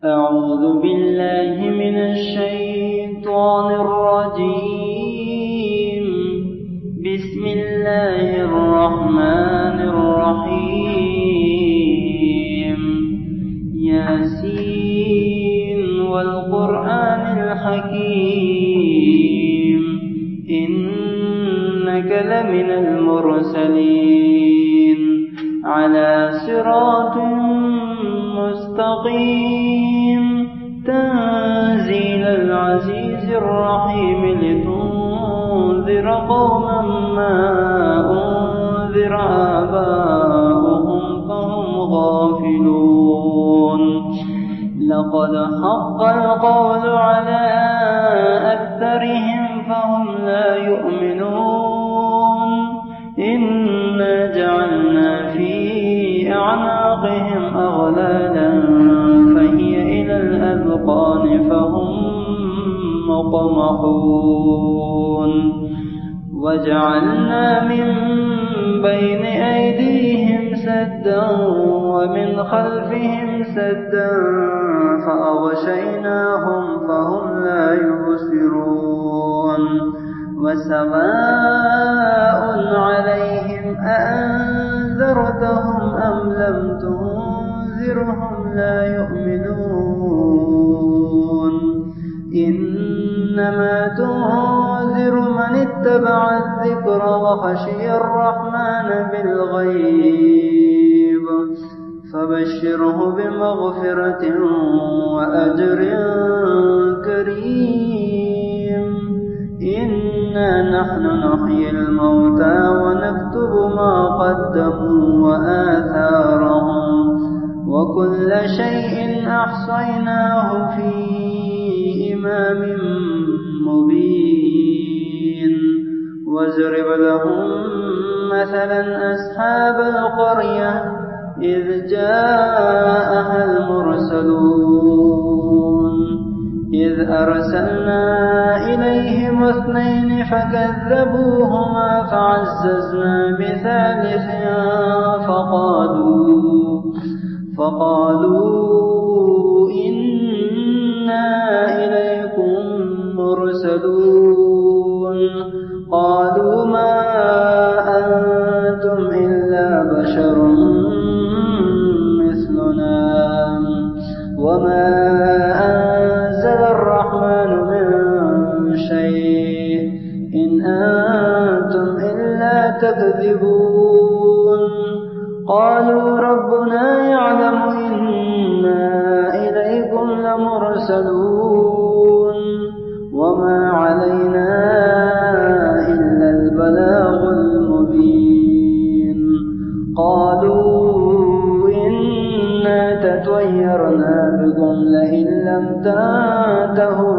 أعوذ بالله من الشيطان الرجيم. بسم الله الرحمن الرحيم. ياسين والقرآن الحكيم، إنك لمن المرسلين على صراط مستقيم. تنزيل العزيز الرحيم لتنذر قوما ما أنذر آباؤهم فهم غافلون. لقد حق القول على أكثرهم فهم لا يؤمنون. إنا جعلنا في أعناقهم أغلالا فهي إلى الأذقان فهم مقمحون. وجعلنا من بين أيديهم سدا ومن خلفهم سدا فأغشيناهم فهم لا يبصرون. وسواء عليهم أأنذرتهم أم لم تنذرهم لا يؤمنون. إنما تنذر من اتبع الذكر وخشي الرحمن بالغيب فبشره بمغفرة وأجر كريم. إنا نحن نحيي الموتى ونكتب ما قدموا وآثارهم وكل شيء أحصيناه في إمام مبين. واضرب لهم مثلا أصحاب القرية إذ جاءها المرسلون إذ أرسلنا إليهم 2 فكذبوهما فعززنا بثالث فقالوا إنا إليكم مرسلون. قالوا ما أنتم إلا بشر مثلنا وما أنزل الرحمن من شيء إن أنتم إلا تكذبون. قالوا ربنا يعلم إنا إليكم لمرسلون وما علينا إلا البلاغ المبين. قالوا إنا تطيرنا بكم لئن لم تنتهوا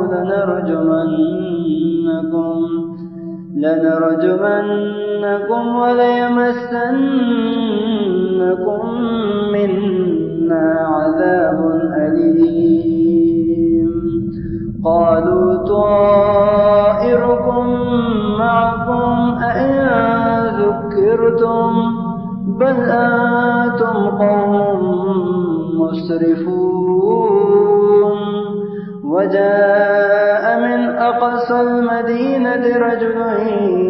لنرجمنكم وليمسنكم منا عذاب أليم. قالوا طائركم معكم أئن ذكرتم بل أنتم قوم مسرفون. وجاء من أقصى المدينة رجل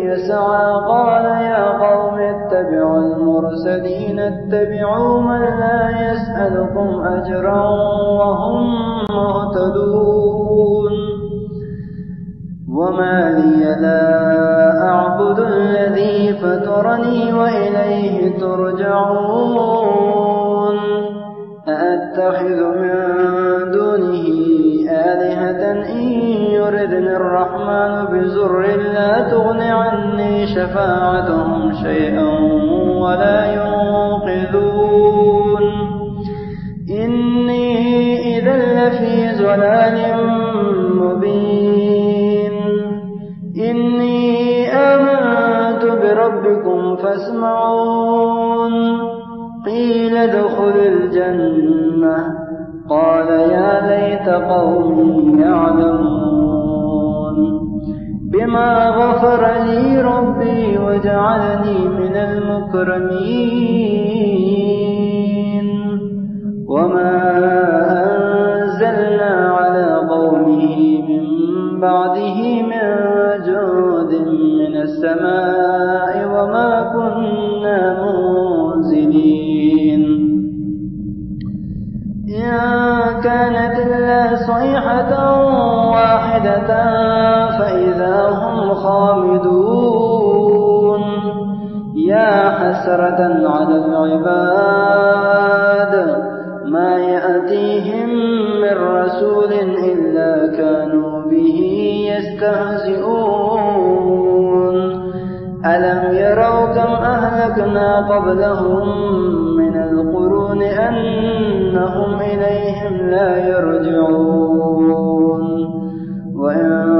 يسعى قال يا قوم اتبعوا المرسلين اتبعوا من لا يسألكم أجرا وهم مهتدون. وما لي لا أعبد الذي فطرني وإليه ترجعون. أأتخذ من دونه آلهة إن يردني الرحمن بضر لا تغن عني شفاعتهم شيئا ولا ينقذون. إني إذا لفي ضلال مبين. إني آمنت بربكم فاسمعون. قيل ادخل الجنة قال يا ليت قومي يعلمون بما غفر لي ربي وجعلني من المكرمين. وما بعده من جود من السماء وما كنا منزلين إن كانت إلا صيحة واحدة فإذا هم خامدون يا حسرة على العباد ما يأتيهم من رسول إلا كانوا به يستهزئون ألم يروا كم أهلكنا قبلهم من القرون أنهم إليهم لا يرجعون وإن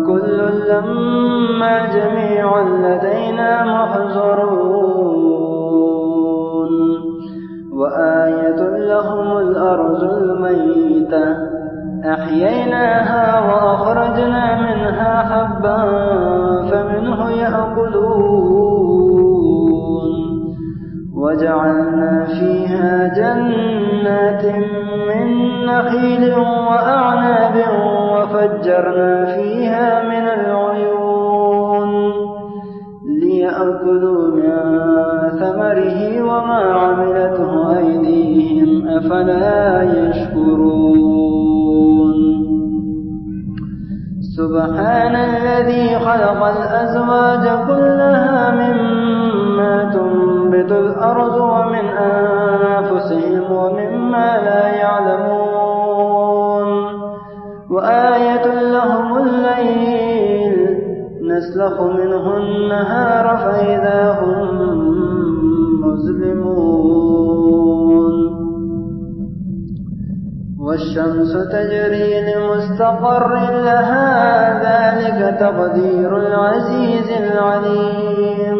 كل لما جميع لدينا محضرون وآية لهم الأرض الميتة أحييناها وأخرجنا منها حبا فمنه يأكلون وجعلنا فيها جنات من نخيل وأعناب وفجرنا فيها من العيون ليأكلوا من ثمره وما عملته أيديهم أفلا يشكرون سبحان الذي خلق الأزواج كلها مما تنبت الأرض ومن أنفسهم ومما لا يعلمون وآية لهم الليل نسلخ منه النهار فإذا هم مظلمون والشمس تجري لمستقر لها ذلك تقدير العزيز العليم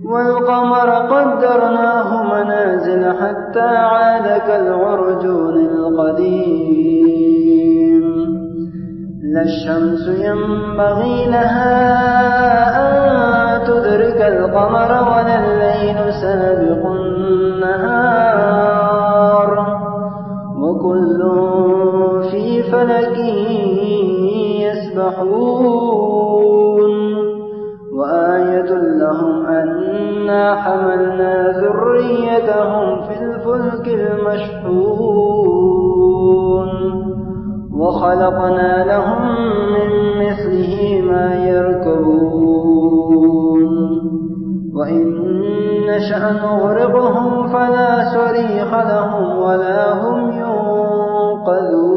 والقمر قدرناه منازل حتى عاد كالعرجون القديم لا الشمس ينبغي لها أن تدرك القمر ولا الليل سابق النهار وكل في فلك يسبحون وآية لهم أنا حملنا ذريتهم في الفلك المشحون وخلقنا لهم من مثله ما يركبون وإن نشأ نغرقهم فلا صريخ لهم ولا هم ينقذون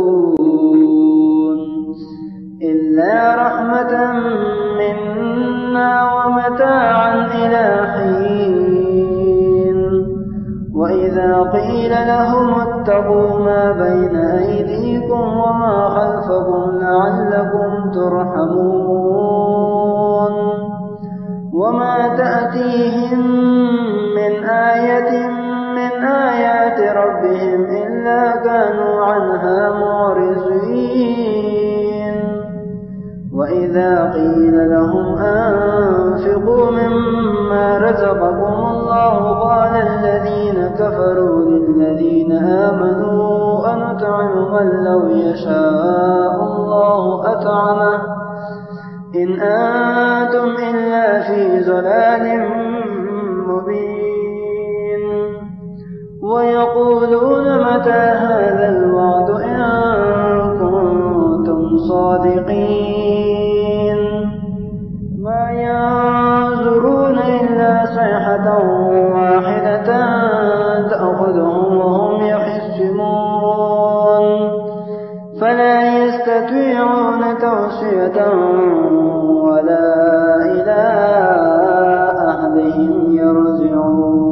إلا رحمة منا ومتاعا إلى حين وإذا قيل لهم اتقوا ما بين أيديكم وما خلفكم لعلكم ترحمون وما تأتيهم من آية من آيات ربهم إلا كانوا عنها معرضين وإذا قيل لهم أنفقوا مما رزقكم الله قال الذين كفروا للذين آمنوا أنطعم من لو يشاء الله أطعمه إن أنتم إلا في ضلال مبين ويقولون متى هذا الوعد إن كنتم صادقين ما ينظرون إلا صيحة واحدة تأخذهم وهم يخصمون فلا يستطيعون توصية ولا إلى أهلهم يرجعون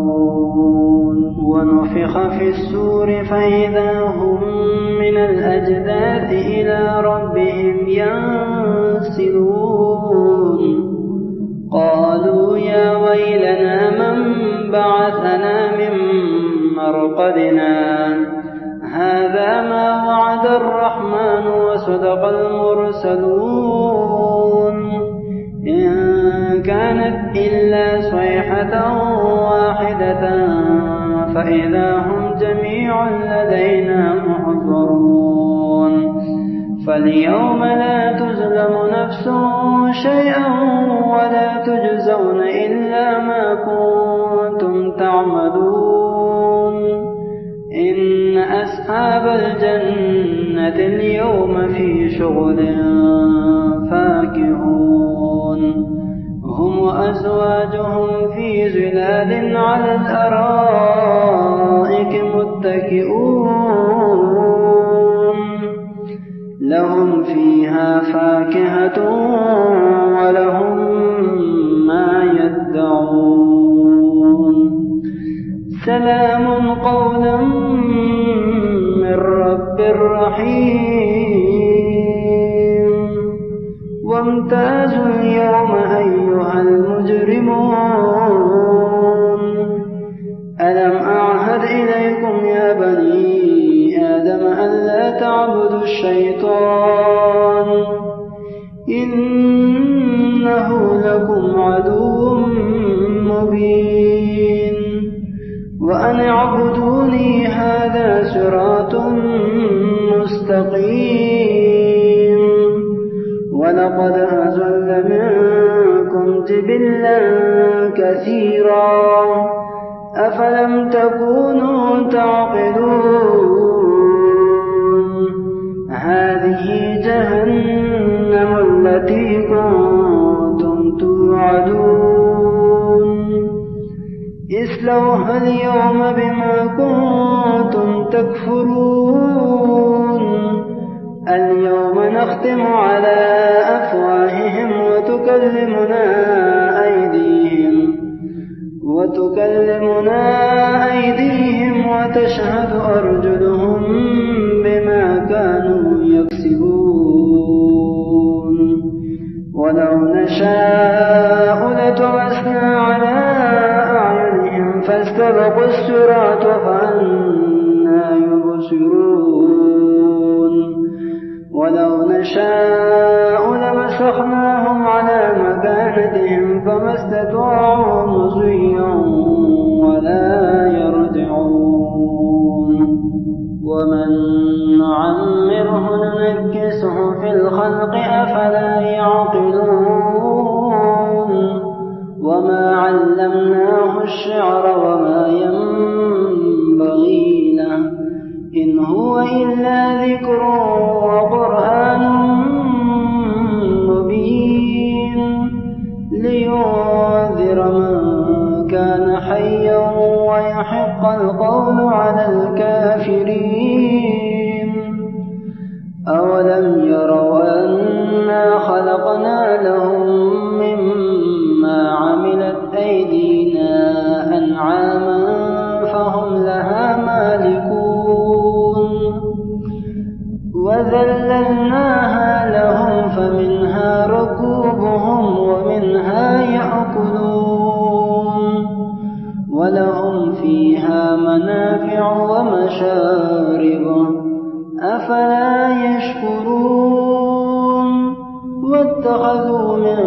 ونفخ في السور فإذا هم من الأجداث إلى ربهم ينسلون قالوا يا ويلنا من بعثنا من مرقدنا هذا ما وعد الرحمن وصدق المرسلون إن كانت إلا صيحة واحدة فإذا هم جميع لدينا محضرون فاليوم لا تظلم نفس شيئا ولا تجزون إلا ما كنتم تعملون إن أصحاب الجنة اليوم في شغل فاكهون هم وأزواجهم في ظلال على الأرائك متكئون لهم فيها فاكهة ولهم ما يدعون سلام قولا من رب رحيم وامتازوا اليوم أيها المجرمون ألم أعهد إليكم يا بني آدم ألا تعبدوا الشيطان إنه لكم عدو مبين وأن اعبدوني هذا صراط مستقيم ولقد أضل منكم جبلا كثيرا أفلم تكونوا تعقلون هذه جهنم التي كنتم توعدون اصلوها اليوم بما كنتم تكفرون اليوم نختم على أفواههم وتكلمنا أيديهم وتشهد أرجلهم بما كانوا يكسبون ولو نشاء لطمسنا على أعينهم فاستبقوا الصراط فأنى يبصرون ولو نشاء لمسخناهم على مكانتهم فما استطاعوا مضيا ولا يرجعون ومن نعمره ننكسه في الخلق أفلا يعقلون وما علمناه الشعر وما ينبغي له إن هو إلا ذكر وقرآن مبين لينذر من كان حيا ويحق القول على الكافرين أولم يروا أنا خلقنا لهم مما عملت أيدينا أنعاما فهم لها مالكون وذللناها لهم فمنها ركوبهم ومنها يأكلون ولهم فيها منافع ومشارب أفلا يشكرون واتخذوا من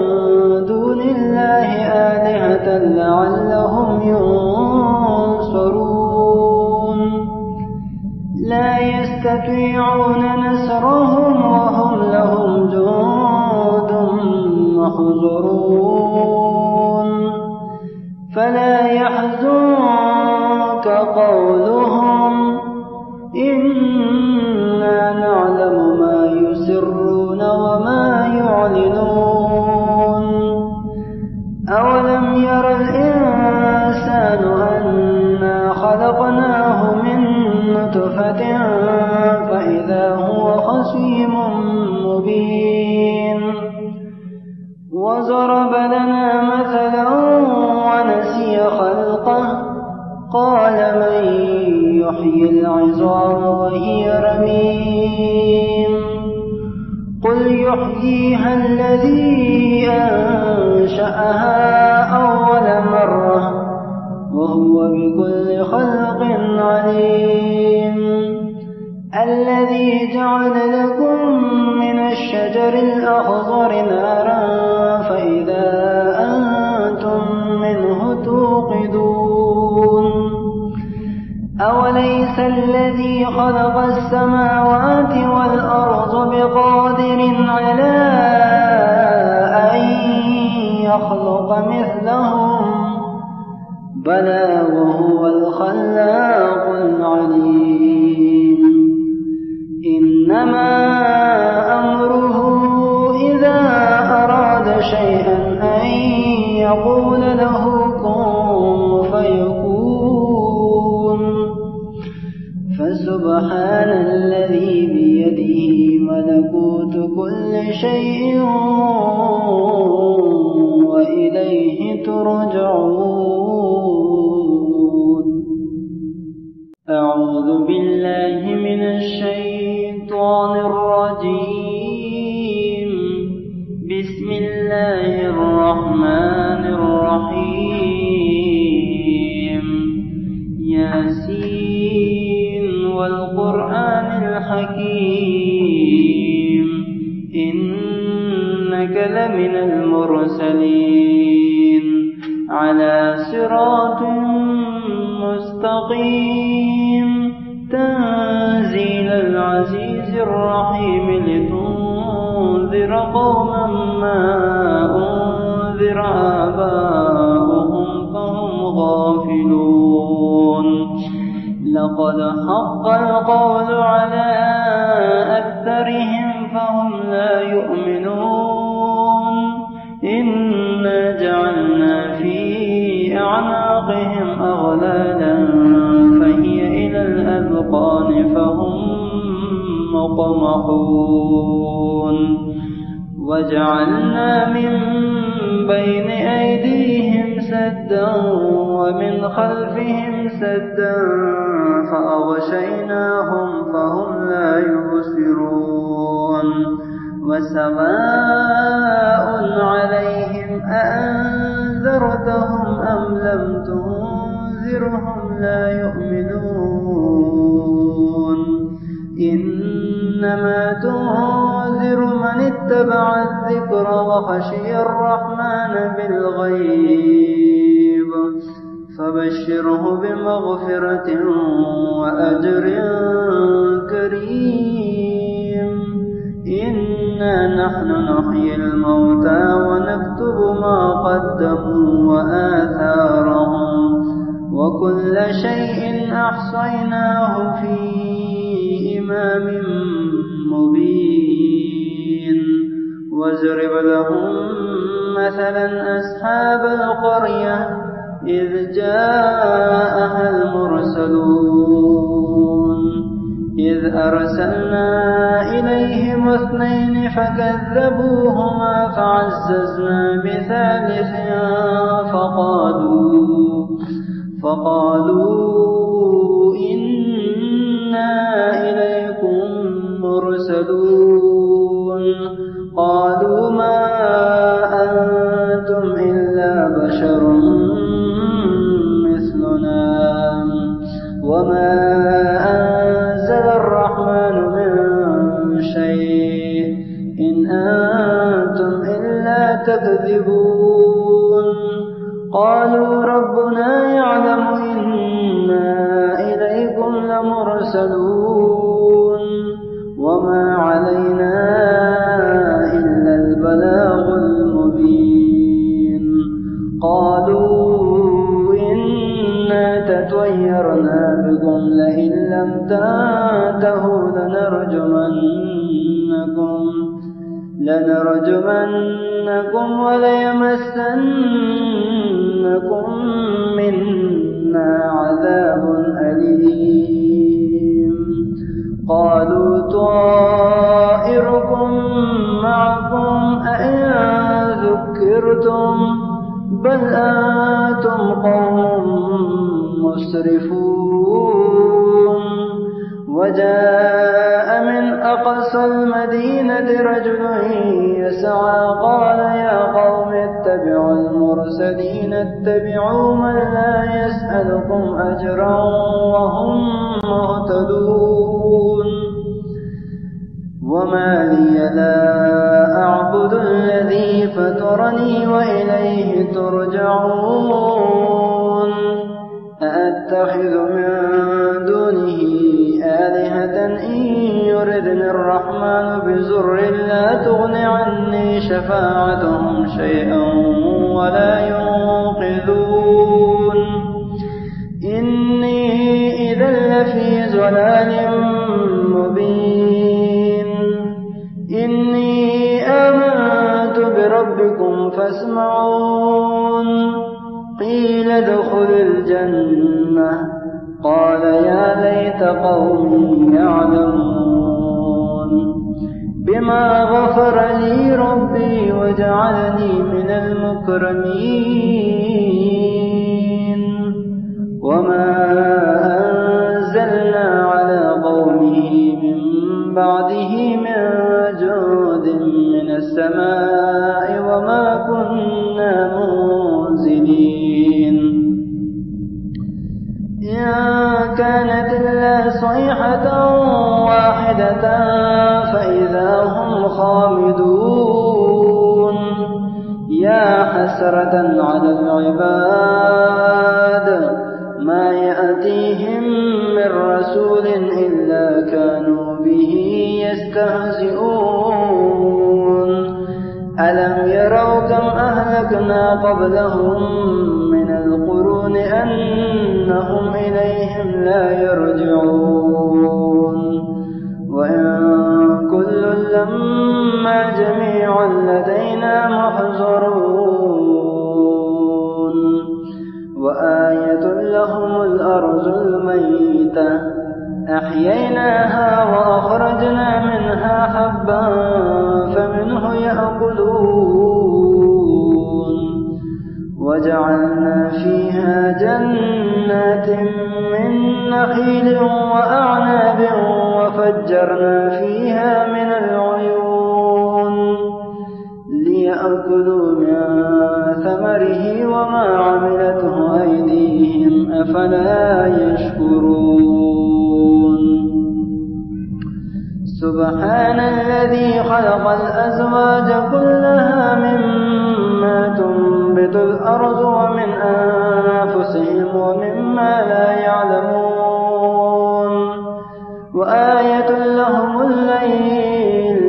دون الله آلهة لعلهم ينصرون لا يستطيعون نصرهم وهم لهم جند محضرون فلا يحزنك قولهم إنا نعلم ما يسرون وما يعلنون أولم ير الإنسان أنا خلقناه من نطفة فإذا هو خصيم مبين وضرب لنا مثلا ونسي خلقه قال من يحيي العظام وهي رميم قل يحييها الذي أنشأها أول مرة وهو بكل خلق عليم الذي جعل لكم من الشجر الأخضر نارا فإذا أنتم منه توقدون أوليس الذي خلق السماوات والأرض بقادر بلى وهو الخلاق العليم إنما أمره إذا أراد شيئا أن يقول له كن فيكون فسبحان الذي بيده ملكوت كل شيء وإليه ترجعون أعوذ بالله من الشيطان الرجيم بسم الله الرحمن الرحيم ياسين والقرآن الحكيم إنك لمن المرسلين على صراط مستقيم تنزيل العزيز الرحيم لتنذر قوما ما أنذر آباؤهم فهم غافلون لقد حق القول على أكثرهم فهم لا يؤمنون إنا جعلنا في أعناقهم أغلالا فهي إلى الأذقان فهم مقمحون وجعلنا من بين أيديهم سدا ومن خلفهم سدا فأغشيناهم فهم لا يبصرون وسواء عليهم أأنذرتهم أم لم تنذرهم لا يؤمنون إنما تنذر من اتبع الذكر وخشي الرحمن بالغيب فبشره بمغفرة وأجر كريم إنا نحن نحيي الموتى ونكتب ما قدموا وآثارهم وكل شيء أحصيناه في إمام مبين واضرب لهم مثلا أصحاب القرية إذ جاءها المرسلون إذ أرسلنا إليهم 2 فكذبوهما فعززنا بثالث فقالوا إنا إليكم مرسلون قالوا ما أنتم إلا بشر مثلنا وما أنزل الرحمن من شيء إن أنتم إلا تكذبون قالوا ربنا يعلم إنا إليكم لمرسلون وما علينا إلا البلاغ المبين قالوا إنا تطيرنا بكم لئن لم تنتهوا لنرجمنكم وليمسنكم منا عذاب أليم قالوا طائركم معكم أئن ذكرتم بل أنتم قوم مسرفون وجاء من أقصى المدينة رجل يسعى قال يا قوم اتبعوا المرسلين اتبعوا من لا يسألكم أجرا وهم مهتدون وما لي لا أعبد الذي فطرني وإليه ترجعون أأتخذ من دونه آلهة إن يردني الرحمن بضر لا تغن عني شفاعتهم شيئا ولا ينقذون ضلال مبين إني آمنت بربكم فاسمعون قيل ادخل الجنة قال يا ليت قومي يعلمون بما غفر لي ربي وجعلني من المكرمين وما أنزلنا على قومه من بعده من جود من السماء وما كنا منزلين إن كانت إلا صيحة واحدة فإذا هم خامدون يا حسرة على العباد ما يأتيهم من رسول إلا كانوا به يستهزئون ألم يروا كم أهلكنا قبلهم من القرون أنهم إليهم لا يرجعون وإن كل لما جميع لدينا محضرون وآية لهم الأرض الميتة أحييناها وأخرجنا منها حبا فمنه يأكلون وجعلنا فيها جنات من نخيل وأعناب وفجرنا فيها من العيون ليأكلوا من ثمره وما عملته أيديهم أفلا يشكرون سبحان الذي خلق الأزواج كلها مما تنبت الأرض ومن أنفسهم ومما لا يعلمون وآية لهم الليل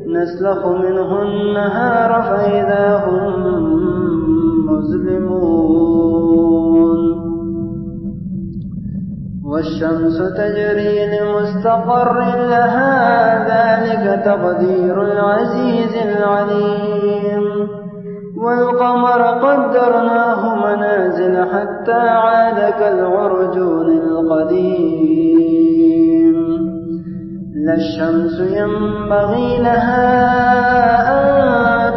نسلخ منه النهار فإذا هم مظلمون والشمس تجري لمستقر لها ذلك تقدير العزيز العليم والقمر قدرناه منازل حتى عاد كالعرجون القديم لا الشمس ينبغي لها أن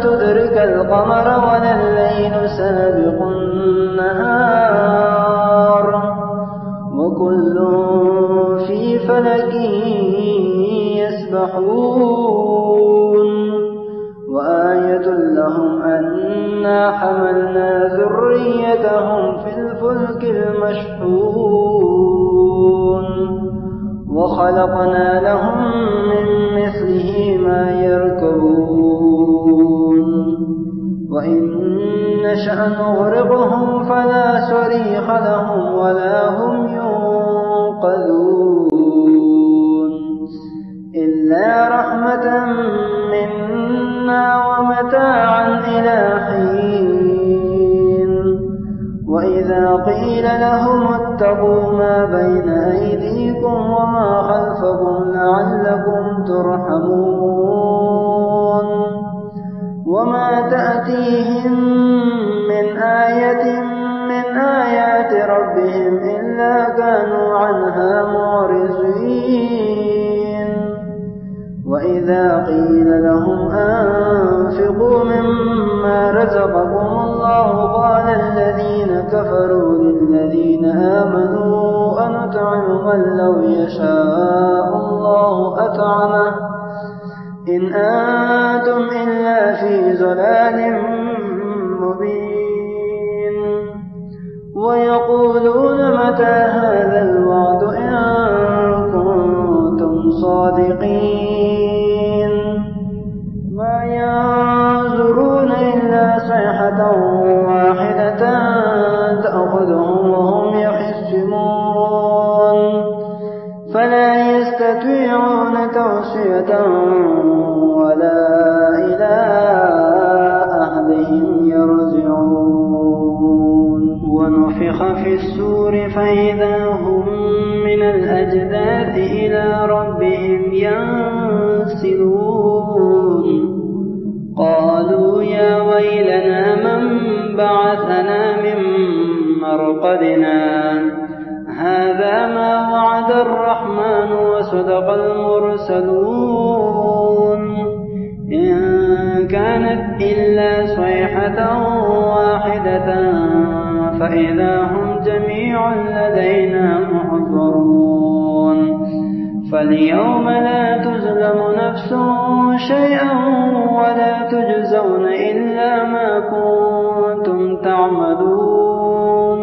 تدرك القمر ولا الليل سابق النهار وكل في فلك يسبحون وآية لهم أنا حملنا ذريتهم في الفلك المشحون وخلقنا لهم من مثله ما يركبون وإن نشأ نغرقهم فلا صريخ لهم ولا هم ينقذون إلا رحمة منا ومتاعا إلى حين وإذا قيل لهم اتقوا ما بين أيديكم وما خلفكم لعلكم ترحمون وما تأتيهم من آية من آيات ربهم إلا كانوا عنها معرضين وإذا قيل لهم أنفقوا مما رزقكم الله قال الذين كفروا للذين آمنوا أنطعم من لو يشاء الله أطعمه إن أنتم إلا في ضلال مبين ويقولون متى هذا الوعد إن كنتم صادقين ما ينظرون إلا صيحة واحدة تأخذهم وهم يخصمون فلا يستطيعون توصية ولا إلى أهلهم يرجعون ونفخ في السور فإذا هم من الأجداث ربهم ينسلون قالوا يا ويلنا من بعثنا من مرقدنا هذا ما وعد الرحمن وصدق المرسلون إن كانت إلا صيحة واحدة فإذا هم جميع لدينا محضرون فاليوم لا تظلم نفس شيئا ولا تجزون إلا ما كنتم تعملون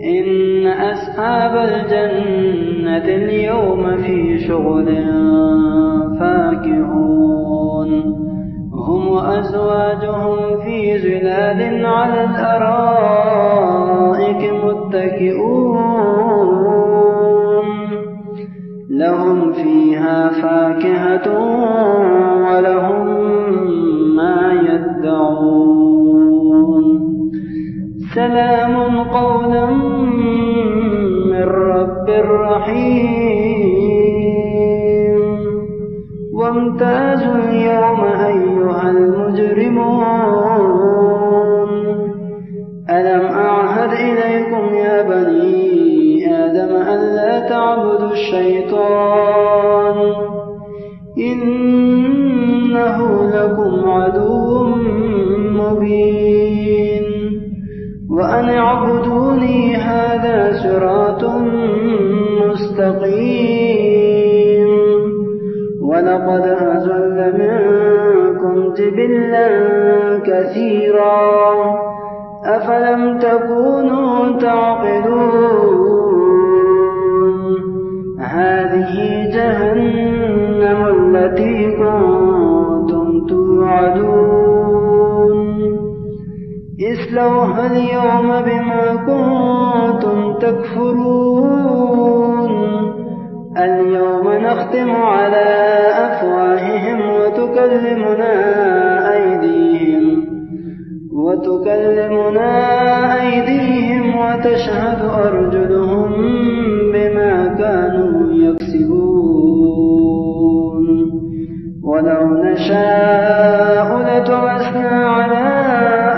إن أصحاب الجنة اليوم في شغل فاكهون هم وأزواجهم في ظلال على الأرائك متكئون لهم فيها فاكهة ولهم ما يدعون سلام قولا من رب رحيم وامتازوا اليوم أيها المجرمون ألم أعهد إليكم يا بني آدم ألا تعبدوا الشيطان إنه لكم عدو مبين وأن اعبدوني هذا صراط مستقيم ولقد أضل منكم جبلا كثيرا أفلم تكونوا تعقلون هذه جهنم التي كنتم توعدون اصلوها اليوم بما كنتم تكفرون اليوم نختم على أفواههم وتكلمنا أيديهم وتشهد أرجلهم بما كانوا يكسبون ولو نشاء لطمسنا على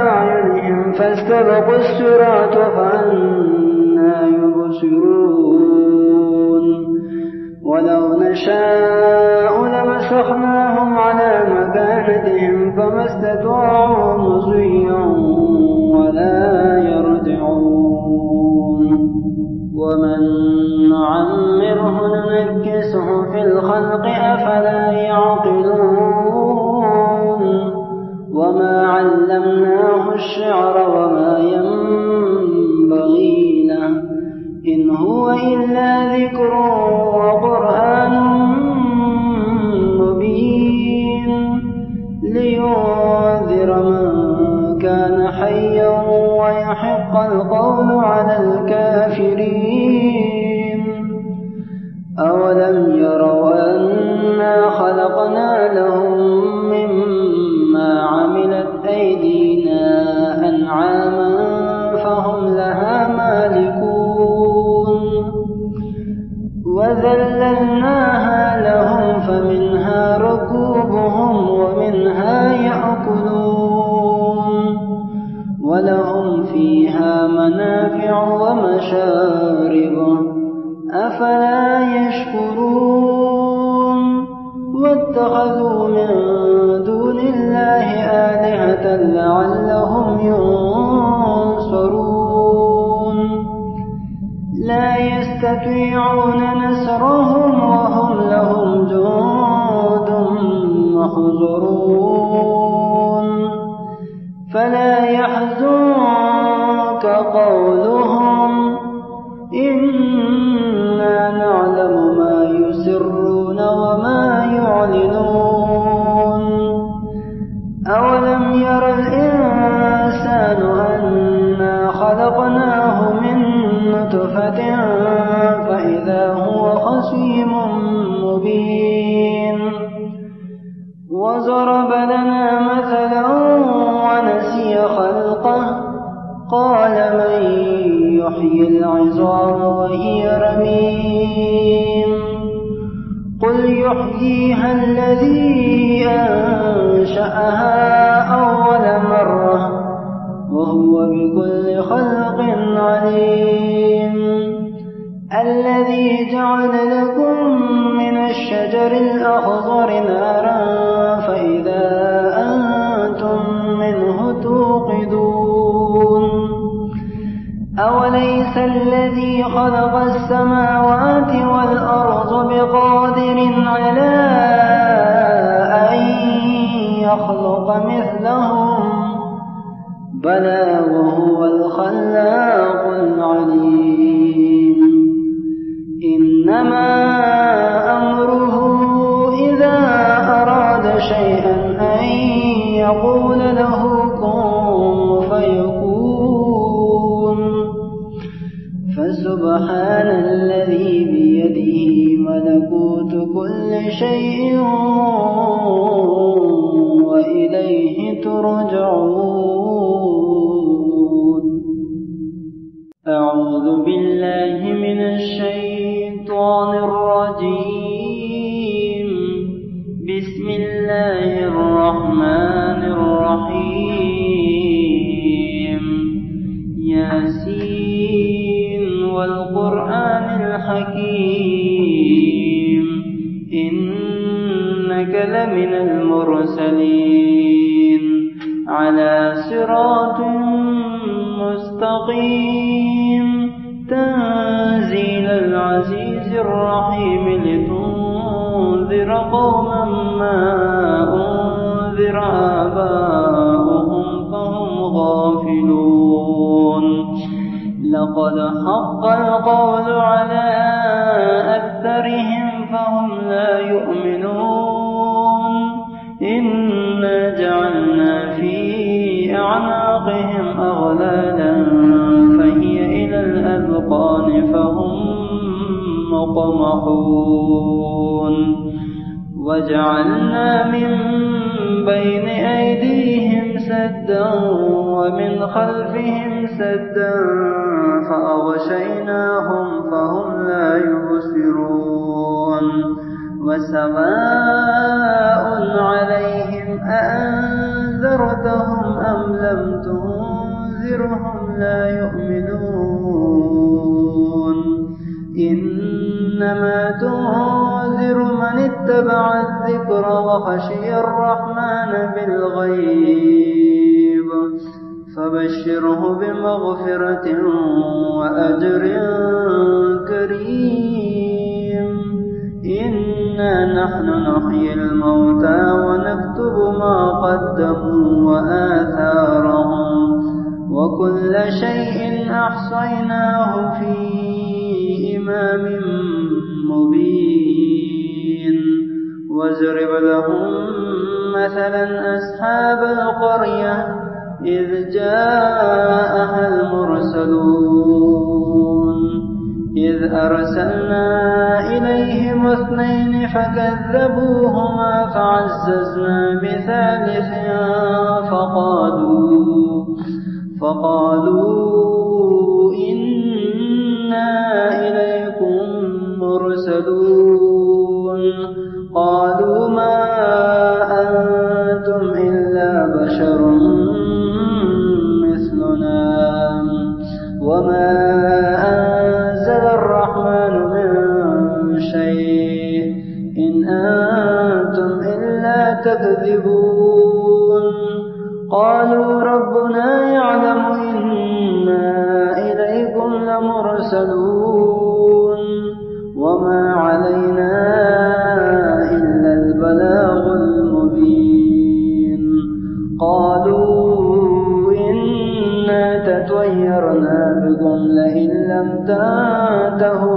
أعينهم فاستبقوا الصراط فأنى يبصرون ولو نشاء لمسخناهم على مكانتهم فما استطاعوا مضيا ولا يرجعون ومن نعمره ننكسه في الخلق أفلا يعقلون وما علمناه الشعر وما ينبغي له إن هو إلا ذكر وقرآن مبين لينذر من كان حيا ويحق القول على الكافرين أولم يروا أنا خلقنا لهم مما عملت أيدينا أنعاما فهم لها مالكون وذللناها لهم فمنها ركوبهم ومنها يأكلون ولهم فيها منافع ومشارب أفلا يشكرون واتخذوا من دون الله آلهة لعلهم ينصرون لا يستطيعون نصرهم وهم لهم جند محضرون فلا يحزنك قولهم إنا نعلم ما يسرون وما يعلنون أولم ير الإنسان أنا خلقناه من نطفة فإذا هو خصيم مبين وضرب لنا مثلا ونسي خلقه قال من يحيي العظام وهي رميم يحييها الذي أنشأها أول مرة وهو بكل خلق عليم الذي جعل لكم من الشجر الأخضر نارا فإذا أنتم منه توقدون أوليس الذي خلق السماوات والأرض بقادر على أن يخلق مثلهم بلى وهو الخلاق العليم إنما أمره إذا أراد شيئا أن يقول له كن فيكون فسبحان الذي بيده ملكوت كل شيء وإليه ترجعون أعوذ بالله من الشيطان الرجيم بسم الله الرحمن الرحيم ياسين والقرآن الحكيم إنك لمن المرسلين على صراط مستقيم تنزيل العزيز الرحيم لتنذر قوما ما أنذر آباؤهم فهم غافلون لقد حق القول على أكثرهم فهم لا يؤمنون إنا جعلنا في أعناقهم أغلالا فهي إلى الأذقان فهم مقمحون وجعلنا من بين أيديهم سدا ومن خلفهم سدا فأغشيناهم فهم لا يبصرون وسواء عليهم أأنذرتهم أم لم تنذرهم لا يؤمنون إنما تنذر من اتبع الذكر وخشي الرحمن بالغيب فبشره بمغفرة وأجر كريم إنا نحن نحيي الموتى ونكتب ما قدموا وآثارهم وكل شيء أحصيناه في إمام مبين واضرب لهم مثلا أصحاب القرية إذ جاءها المرسلون إذ أرسلنا إليهم 2 فكذبوهما فعززنا بثالث فقالوا إنا إليكم مرسلون قالوا ما أنتم إلا بشر مثلنا وما أنزل الرحمن من شيء إن أنتم إلا تكذبون قالوا ربنا يعلم إنا إليكم لمرسلون وما علينا إلا البلاغ المبين قالوا إنا تطيرنا بكم لئن لم تنتهوا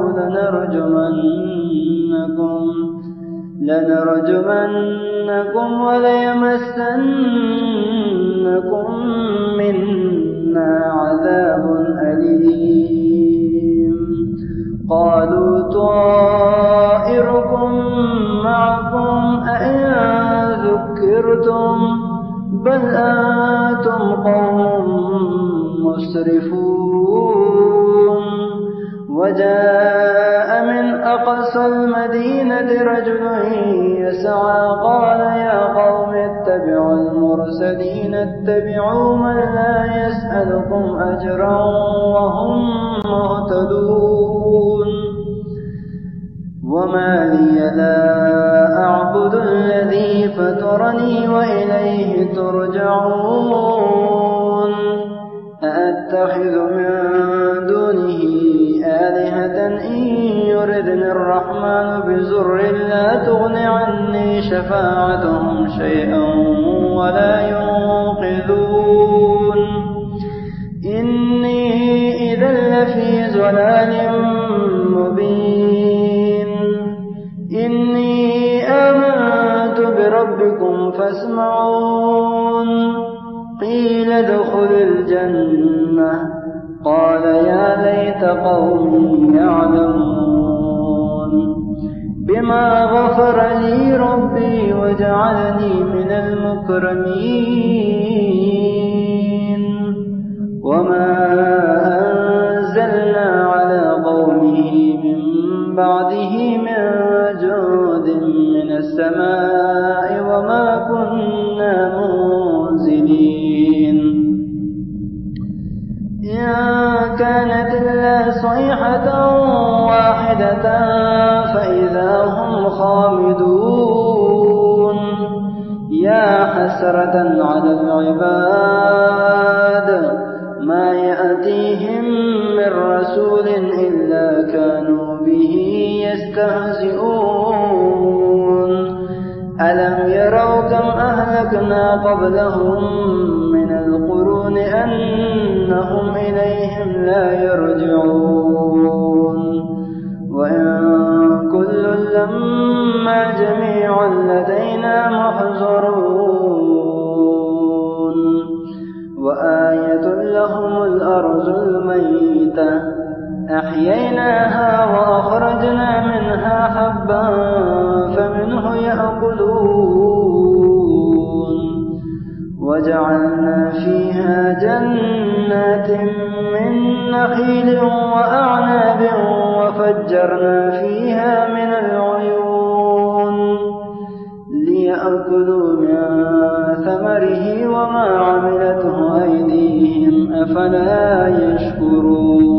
لنرجمنكم وليمسنكم منا عذاب أليم قالوا طائركم معكم أئن ذكرتم بل أنتم قوم مسرفون وجاء من أقصى المدينة رجل يسعى قال يا قوم اتبعوا المرسلين اتبعوا من لا يسألكم أجرا وهم مهتدون وما لي لا أعبد الذي فطرني وإليه ترجعون أأتخذ من دونه آلهة إن يردني الرحمن بضر لا تغن عني شفاعتهم شيئا ولا ينقذون إني إذا لفي ضلال مبين إني آمنت بربكم فاسمعون قيل ادخل الجنة قال يا ليت قومي يعلمون بما غفر لي ربي وجعلني من المكرمين وما أنزلنا على قومه من بعده من جود من السماء وما كنا منزلين إن كانت إلا صيحة واحدة فإذا هم خامدون يا حسرة على العباد ما يأتيهم من رسول إلا كانوا به يستهزئون ألم يروا كم أهلكنا قبلهم من القرون أنهم إليهم لا يرجعون وإن كل لما جميع لدينا محضرون وآية لهم الأرض الميتة أحييناها وأخرجنا منها حبا فمنه يأكلون وجعلنا فيها جنات من نخيل وأعناب وفجرنا فيها من العيون ليأكلوا من ثمره وما عملته أيديهم أفلا يشكرون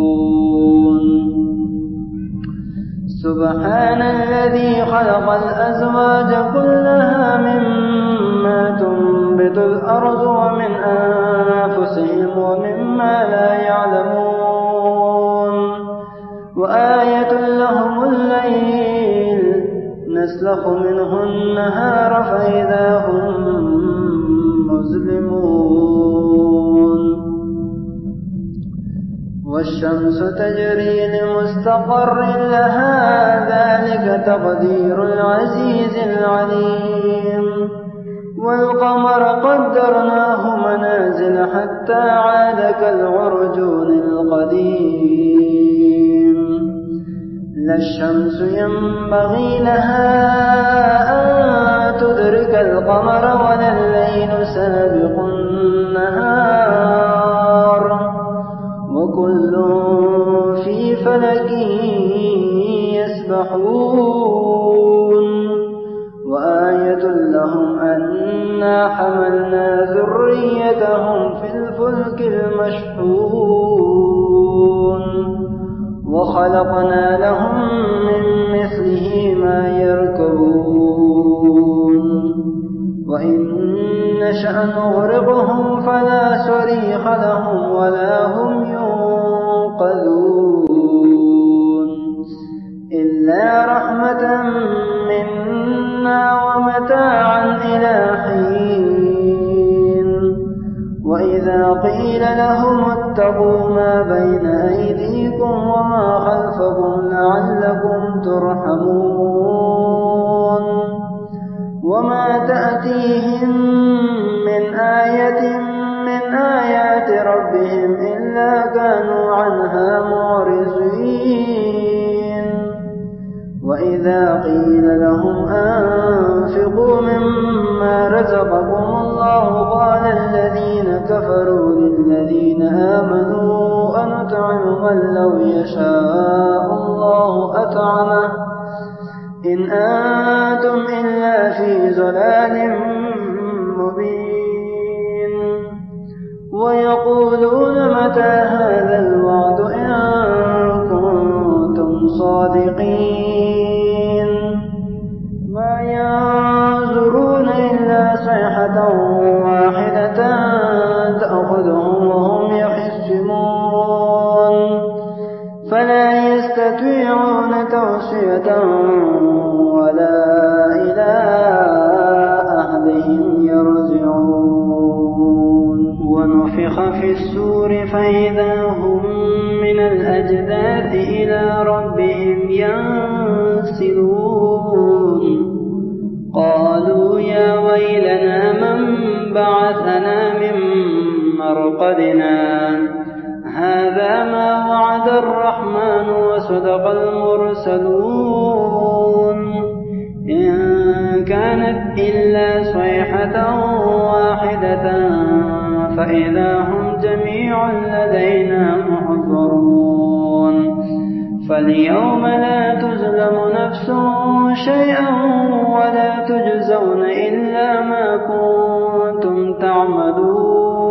سبحان الذي خلق الأزواج كلها مما تنبت الأرض ومن أنفسهم ومما لا يعلمون وآية لهم الليل نسلخ منه النهار فإذا هم مظلمون والشمس تجري لمستقر لها ذلك تقدير العزيز العليم والقمر قدرناه منازل حتى عاد كالعرجون القديم لا الشمس ينبغي لها أن تدرك القمر ولا الليل سابق النهار وكل في فلك يسبحون وآية لهم أنا حملنا ذريتهم في الفلك المشحون وخلقنا لهم من مثله ما يركبون وإن نشأ نغرقهم فلا صريخ لهم ولا هم ينقذون إلا رحمة منا ومتاعا إلى حين وإذا قيل لهم اتقوا ما بين أيديكم وما خلفكم لعلكم ترحمون وما تأتيهم من آية من آيات ربهم إلا كانوا عنها معرضين وإذا قيل لهم أنفقوا مما رزقكم الله قال الذين كفروا للذين آمنوا أنطعم من لو يشاء الله أطعمه إن أنتم إلا في ضلال مبين ويقولون متى هذا الوعد إن كنتم صادقين ما ينظرون إلا صيحة واحدة تأخذهم وهم يخصمون فلا يستطيعون توصية ولا إلى أهلهم يرجعون ونفخ في السور فإذا هم من الأجداث إلى ربهم ينسلون قالوا يا ويلنا من بعثنا من مرقدنا هذا ما وعد الرحمن وصدق المرسلون إن كانت إلا صيحة واحدة فإذا هم جميع لدينا محضرون فاليوم لا تظلم نفس شيئا ولا تجزون إلا ما كنتم تعملون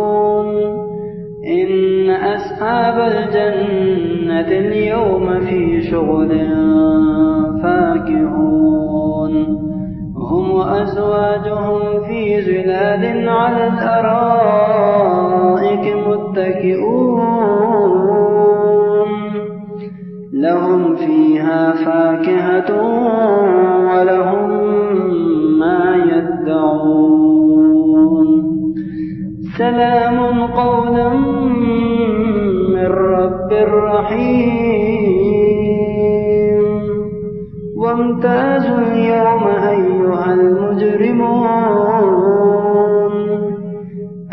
إن أصحاب الجنة اليوم في شغل فاكهون هم وأزواجهم في ظلال على الأرائك متكئون لهم فيها فاكهة ولهم ما يدعون سلام قولا من رب رحيم وامتازوا اليوم أيها المجرمون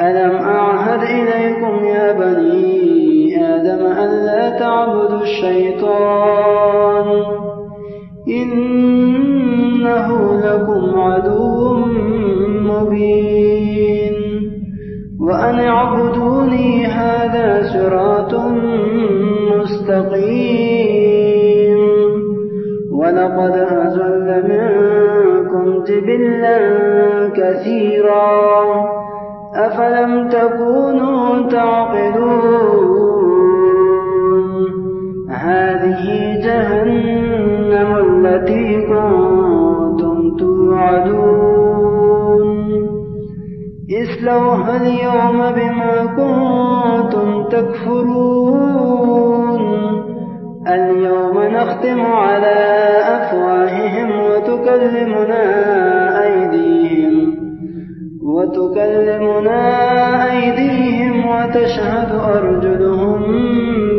ألم أعهد إليكم يا بني آدم ألا تعبدوا الشيطان إنه لكم عدو مبين وأن اعبدوني هذا صراط مستقيم ولقد أضل منكم جبلا كثيرا أفلم تكونوا تعقلون هذه جهنم التي كنتم توعدون اصلوها اليوم بما كنتم تكفرون اليوم نختم على أفواههم وتكلمنا أيديهم وتشهد أرجلهم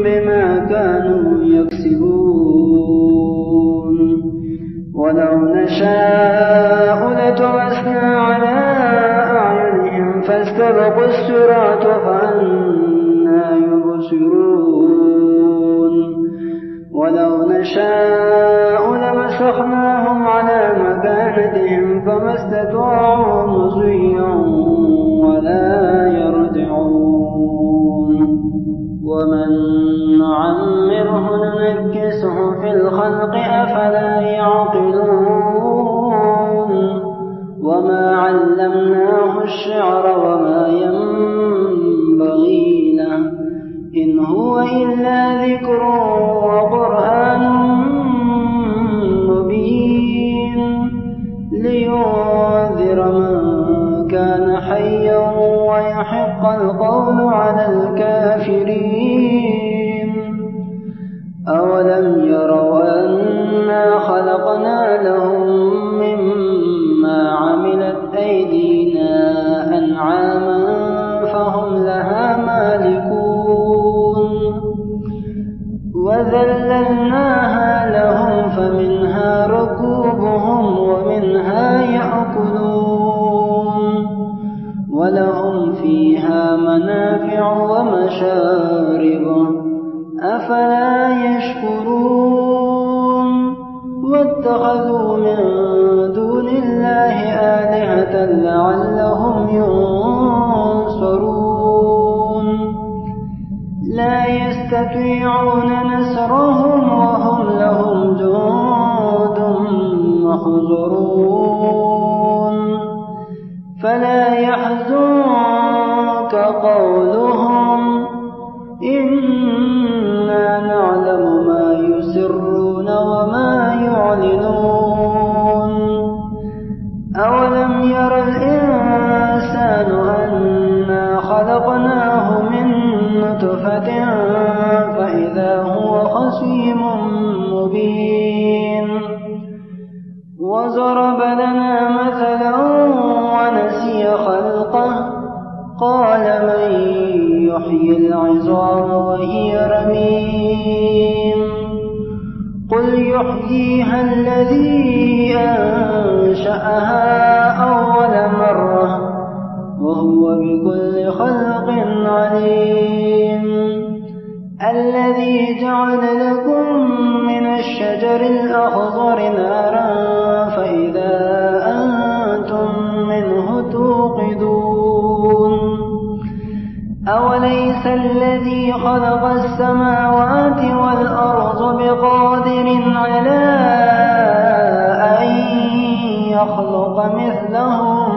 بما كانوا يكسبون ولو نشاء لطمسنا على أعينهم فاستبقوا الصراط فأنى يبصرون ولو نشاء لمسخناهم على مكانتهم فما استطاعوا مضيا ولا يرجعون ومن نعمره ننكسه في الخلق أفلا يعقلون وما علمناه الشعر وما ينبغي له إن هو إلا ذكر وقرآن مبين لينذر من كان حيا ويحق القول على الكافرين أولم يروا أنا خلقنا لهم مما عملت أيدينا أنعاما فهم لها مالكون وذللناها لهم فمنها ركوبهم ومنها يأكلون ولهم فيها منافع ومشارب أفلا يشكرون واتخذوا من دون الله آلهة لعلهم ينصرون لا يستطيعون نصرهم وهم لهم جند ينظرون فلا يحزنك قولهم إنا نعلم ما يسرون وما يعلنون أولم ير الإنسان أنا خلقناه من نطفة فإذا هو خصيم مبين وضرب لنا مثلا ونسي خلقه قال من يحيي العظام وهي رميم قل يحييها الذي أنشأها أول مرة وهو بكل خلق عليم الذي جعل لكم من الشجر الأخضر نارا فإذا أنتم منه توقدون أوليس الذي خلق السماوات والأرض بقادر على أن يخلق مثلهم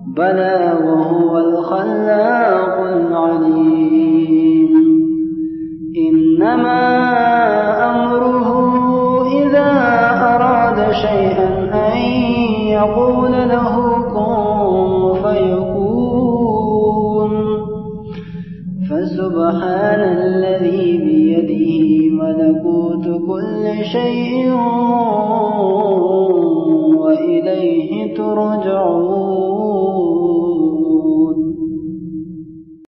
بلى وهو الخلاق العليم إنما أمره إذا أراد شيئا أن يقول له